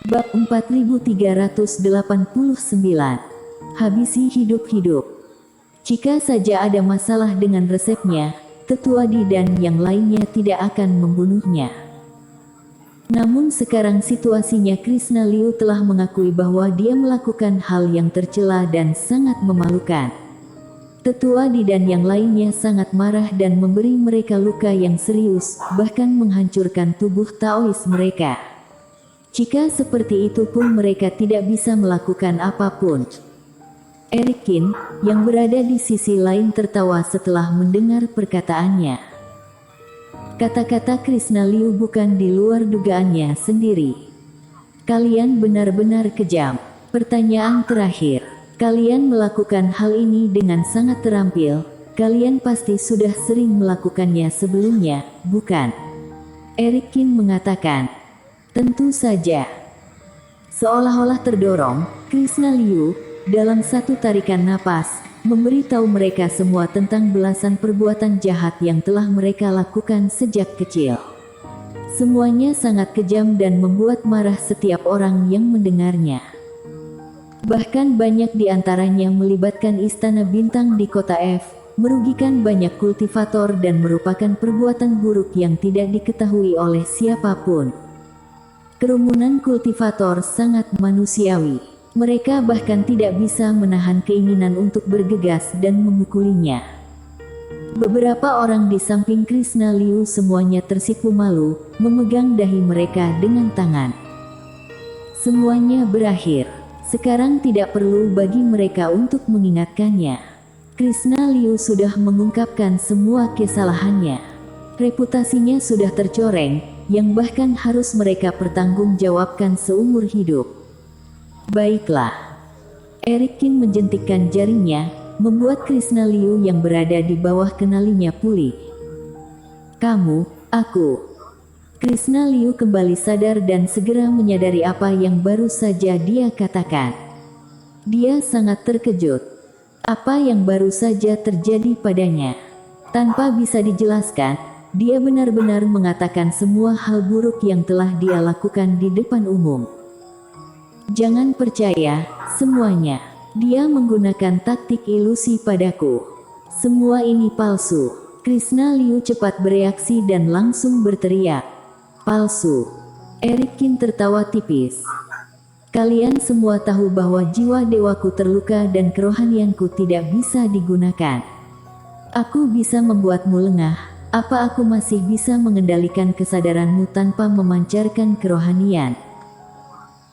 Bab 4389. Habisi hidup-hidup. Jika saja ada masalah dengan resepnya, Tetua Di dan yang lainnya tidak akan membunuhnya. Namun sekarang situasinya Krishna Liu telah mengakui bahwa dia melakukan hal yang tercela dan sangat memalukan. Tetua Di dan yang lainnya sangat marah dan memberi mereka luka yang serius, bahkan menghancurkan tubuh Taois mereka. Jika seperti itu pun mereka tidak bisa melakukan apapun. Eric Qin, yang berada di sisi lain tertawa setelah mendengar perkataannya. Kata-kata Krishna Liu bukan di luar dugaannya sendiri. Kalian benar-benar kejam. Pertanyaan terakhir. Kalian melakukan hal ini dengan sangat terampil. Kalian pasti sudah sering melakukannya sebelumnya, bukan? Eric Qin mengatakan. Tentu saja. Seolah-olah terdorong, Krishna Liu, dalam satu tarikan napas, memberitahu mereka semua tentang belasan perbuatan jahat yang telah mereka lakukan sejak kecil. Semuanya sangat kejam dan membuat marah setiap orang yang mendengarnya. Bahkan banyak di antaranya melibatkan istana bintang di kota F, merugikan banyak kultivator dan merupakan perbuatan buruk yang tidak diketahui oleh siapapun. Kerumunan kultivator sangat manusiawi. Mereka bahkan tidak bisa menahan keinginan untuk bergegas dan memukulinya. Beberapa orang di samping Krishna Liu semuanya tersipu malu, memegang dahi mereka dengan tangan. Semuanya berakhir. Sekarang tidak perlu bagi mereka untuk mengingatkannya. Krishna Liu sudah mengungkapkan semua kesalahannya. Reputasinya sudah tercoreng, yang bahkan harus mereka pertanggungjawabkan seumur hidup. Baiklah. Eric Qin menjentikkan jarinya, membuat Krishna Liu yang berada di bawah kenalinya pulih. Kamu, aku. Krishna Liu kembali sadar dan segera menyadari apa yang baru saja dia katakan. Dia sangat terkejut. Apa yang baru saja terjadi padanya? Tanpa bisa dijelaskan, dia benar-benar mengatakan semua hal buruk yang telah dia lakukan di depan umum. Jangan percaya, semuanya. Dia menggunakan taktik ilusi padaku. Semua ini palsu. Krishna Liu cepat bereaksi dan langsung berteriak. Palsu. Eric Qin tertawa tipis. Kalian semua tahu bahwa jiwa dewaku terluka dan kerohanianku tidak bisa digunakan. Aku bisa membuatmu lengah. Apa aku masih bisa mengendalikan kesadaranmu tanpa memancarkan kerohanian?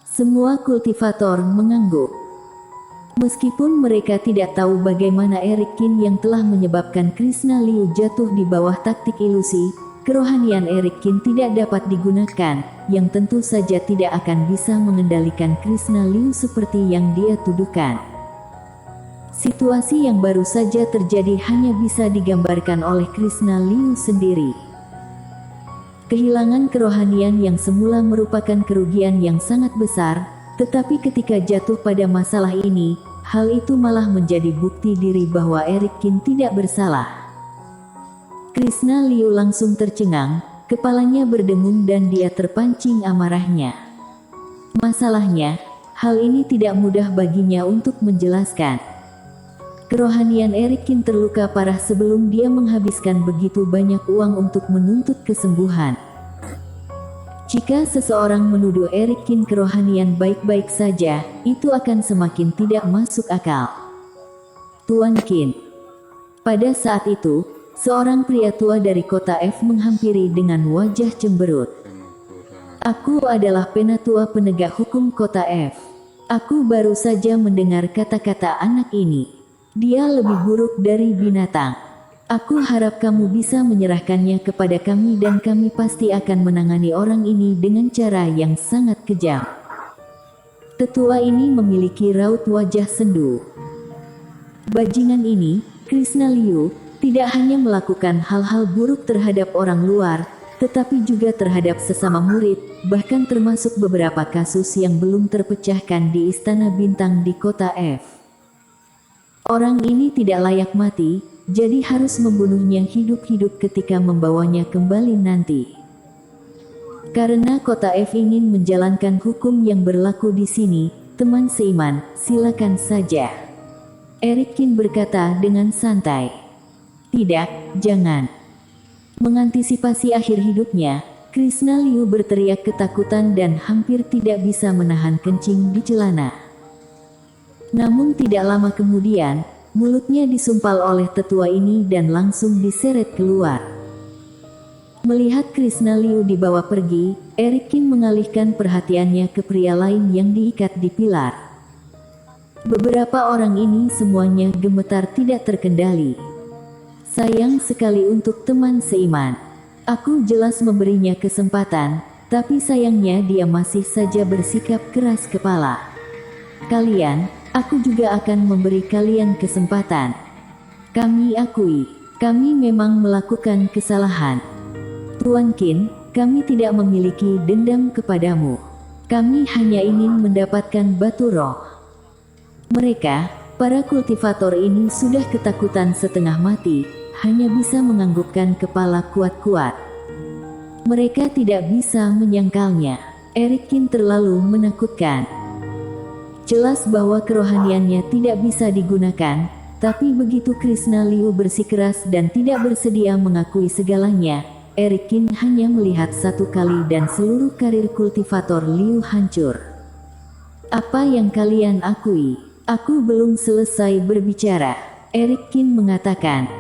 Semua kultivator mengangguk. Meskipun mereka tidak tahu bagaimana Eric Qin yang telah menyebabkan Krishna Liu jatuh di bawah taktik ilusi, kerohanian Eric Qin tidak dapat digunakan, yang tentu saja tidak akan bisa mengendalikan Krishna Liu seperti yang dia tuduhkan. Situasi yang baru saja terjadi hanya bisa digambarkan oleh Krishna Liu sendiri. Kehilangan kerohanian yang semula merupakan kerugian yang sangat besar, tetapi ketika jatuh pada masalah ini, hal itu malah menjadi bukti diri bahwa Eric Qin tidak bersalah. Krishna Liu langsung tercengang, kepalanya berdengung dan dia terpancing amarahnya. Masalahnya, hal ini tidak mudah baginya untuk menjelaskan. Kerohanian Eric Qin terluka parah sebelum dia menghabiskan begitu banyak uang untuk menuntut kesembuhan. Jika seseorang menuduh Eric Qin kerohanian baik-baik saja, itu akan semakin tidak masuk akal. Tuan Qin. Pada saat itu, seorang pria tua dari kota F menghampiri dengan wajah cemberut. Aku adalah penatua penegak hukum kota F. Aku baru saja mendengar kata-kata anak ini. Dia lebih buruk dari binatang. Aku harap kamu bisa menyerahkannya kepada kami dan kami pasti akan menangani orang ini dengan cara yang sangat kejam. Tetua ini memiliki raut wajah sendu. Bajingan ini, Krishna Liu, tidak hanya melakukan hal-hal buruk terhadap orang luar, tetapi juga terhadap sesama murid, bahkan termasuk beberapa kasus yang belum terpecahkan di Istana Bintang di kota F. Orang ini tidak layak mati, jadi harus membunuhnya hidup-hidup ketika membawanya kembali nanti. Karena kota F ingin menjalankan hukum yang berlaku di sini, teman seiman, silakan saja. Eric Kin berkata dengan santai. Tidak, jangan. Mengantisipasi akhir hidupnya, Krishna Liu berteriak ketakutan dan hampir tidak bisa menahan kencing di celana. Namun tidak lama kemudian, mulutnya disumpal oleh tetua ini dan langsung diseret keluar. Melihat Krishna Liu dibawa pergi, Eric Kin mengalihkan perhatiannya ke pria lain yang diikat di pilar. Beberapa orang ini semuanya gemetar tidak terkendali. Sayang sekali untuk teman seiman. Aku jelas memberinya kesempatan, tapi sayangnya dia masih saja bersikap keras kepala. Kalian, aku juga akan memberi kalian kesempatan. Kami akui, kami memang melakukan kesalahan. Tuan Qin, kami tidak memiliki dendam kepadamu. Kami hanya ingin mendapatkan batu roh. Mereka, para kultivator ini sudah ketakutan setengah mati, hanya bisa menganggukkan kepala kuat-kuat. Mereka tidak bisa menyangkalnya. Eric Kin terlalu menakutkan. Jelas bahwa kerohaniannya tidak bisa digunakan, tapi begitu Krishna Liu bersikeras dan tidak bersedia mengakui segalanya, Eric Kin hanya melihat satu kali dan seluruh karir kultivator Liu hancur. Apa yang kalian akui? Aku belum selesai berbicara. Eric Kin mengatakan.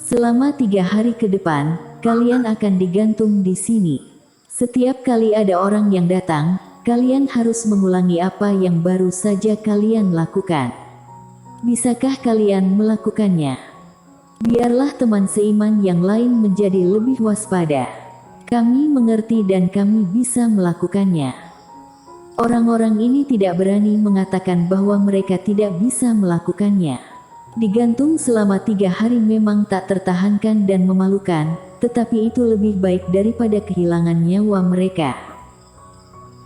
Selama 3 hari ke depan, kalian akan digantung di sini. Setiap kali ada orang yang datang, kalian harus mengulangi apa yang baru saja kalian lakukan. Bisakah kalian melakukannya? Biarlah teman seiman yang lain menjadi lebih waspada. Kami mengerti dan kami bisa melakukannya. Orang-orang ini tidak berani mengatakan bahwa mereka tidak bisa melakukannya. Digantung selama 3 hari memang tak tertahankan dan memalukan, tetapi itu lebih baik daripada kehilangan nyawa mereka.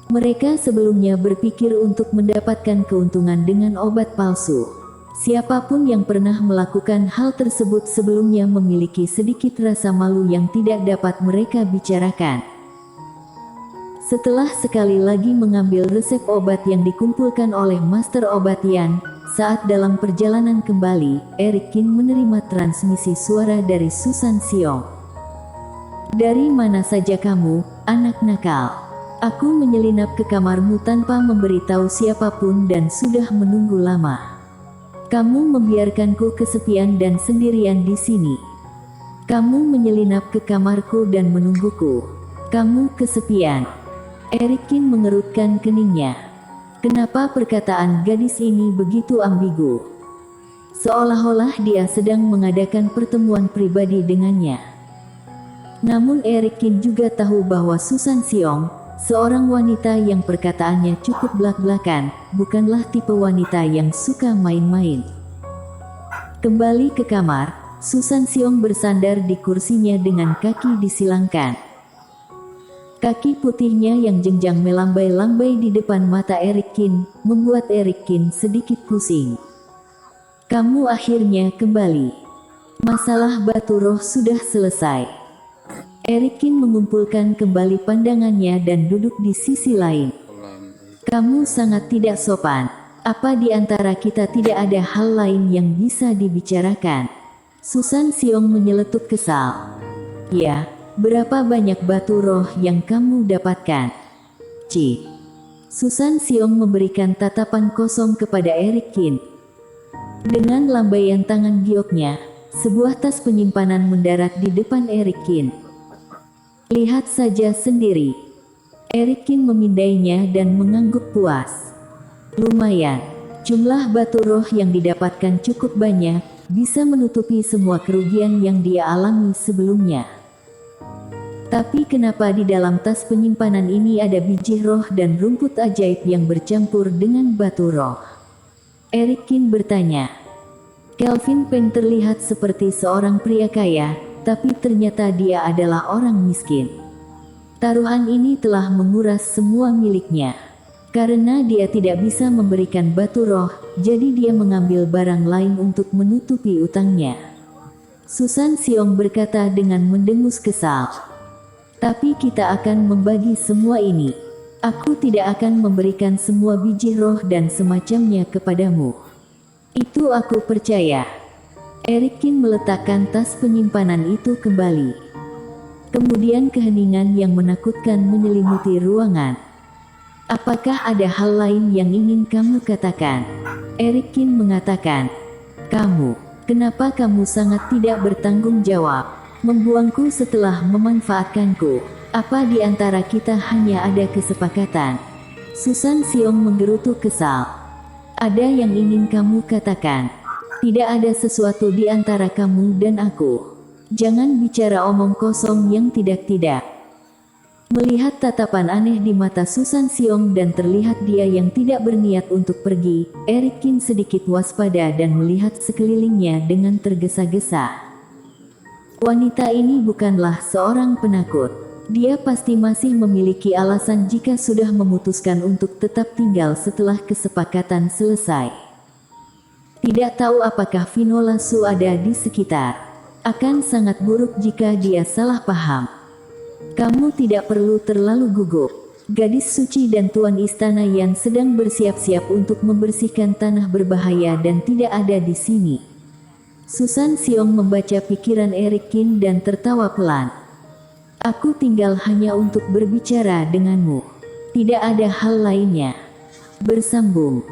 Mereka sebelumnya berpikir untuk mendapatkan keuntungan dengan obat palsu. Siapapun yang pernah melakukan hal tersebut sebelumnya memiliki sedikit rasa malu yang tidak dapat mereka bicarakan. Setelah sekali lagi mengambil resep obat yang dikumpulkan oleh Master Obat Yan, saat dalam perjalanan kembali, Eric Kin menerima transmisi suara dari Susan Xiong. Dari mana saja kamu, anak nakal? Aku menyelinap ke kamarmu tanpa memberitahu siapapun dan sudah menunggu lama. Kamu membiarkanku kesepian dan sendirian di sini. Kamu menyelinap ke kamarku dan menungguku. Kamu kesepian. Eric Kin mengerutkan keningnya. Kenapa perkataan gadis ini begitu ambigu? Seolah-olah dia sedang mengadakan pertemuan pribadi dengannya. Namun Eric Kin juga tahu bahwa Susan Xiong, seorang wanita yang perkataannya cukup blak-blakan, bukanlah tipe wanita yang suka main-main. Kembali ke kamar, Susan Xiong bersandar di kursinya dengan kaki disilangkan. Kaki putihnya yang jenjang melambai-lambai di depan mata Eric Kin, membuat Eric Kin sedikit pusing. Kamu akhirnya kembali. Masalah batu roh sudah selesai. Eric Kin mengumpulkan kembali pandangannya dan duduk di sisi lain. Kamu sangat tidak sopan. Apa di antara kita tidak ada hal lain yang bisa dibicarakan? Susan Xiong menyeletuk kesal. Ya, berapa banyak batu roh yang kamu dapatkan? Susan Xiong memberikan tatapan kosong kepada Eric Kin. Dengan lambaian tangan gioknya, sebuah tas penyimpanan mendarat di depan Eric Kin. Lihat saja sendiri. Eric Kin memindainya dan mengangguk puas. Lumayan, jumlah batu roh yang didapatkan cukup banyak, bisa menutupi semua kerugian yang dia alami sebelumnya. Tapi kenapa di dalam tas penyimpanan ini ada biji roh dan rumput ajaib yang bercampur dengan batu roh? Eric Kin bertanya. Kelvin Peng terlihat seperti seorang pria kaya, tapi ternyata dia adalah orang miskin. Taruhan ini telah menguras semua miliknya. Karena dia tidak bisa memberikan batu roh, jadi dia mengambil barang lain untuk menutupi utangnya. Susan Xiong berkata dengan mendengus kesal. Tapi kita akan membagi semua ini. Aku tidak akan memberikan semua biji roh dan semacamnya kepadamu. Itu aku percaya. Erikin meletakkan tas penyimpanan itu kembali. Kemudian keheningan yang menakutkan menyelimuti ruangan. Apakah ada hal lain yang ingin kamu katakan? Erikin mengatakan, kenapa kamu sangat tidak bertanggung jawab? Membuangku setelah memanfaatkanku. Apa di antara kita hanya ada kesepakatan? Susan Xiong menggerutu kesal. Ada yang ingin kamu katakan? Tidak ada sesuatu di antara kamu dan aku. Jangan bicara omong kosong yang tidak-tidak. Melihat tatapan aneh di mata Susan Xiong dan terlihat dia yang tidak berniat untuk pergi, Erikin sedikit waspada dan melihat sekelilingnya dengan tergesa-gesa. Wanita ini bukanlah seorang penakut. Dia pasti masih memiliki alasan jika sudah memutuskan untuk tetap tinggal setelah kesepakatan selesai. Tidak tahu apakah Vinola Su ada di sekitar. Akan sangat buruk jika dia salah paham. Kamu tidak perlu terlalu gugup. Gadis suci dan tuan istana yang sedang bersiap-siap untuk membersihkan tanah berbahaya dan tidak ada di sini. Susan Xiong membaca pikiran Erikin dan tertawa pelan. Aku tinggal hanya untuk berbicara denganmu. Tidak ada hal lainnya. Bersambung.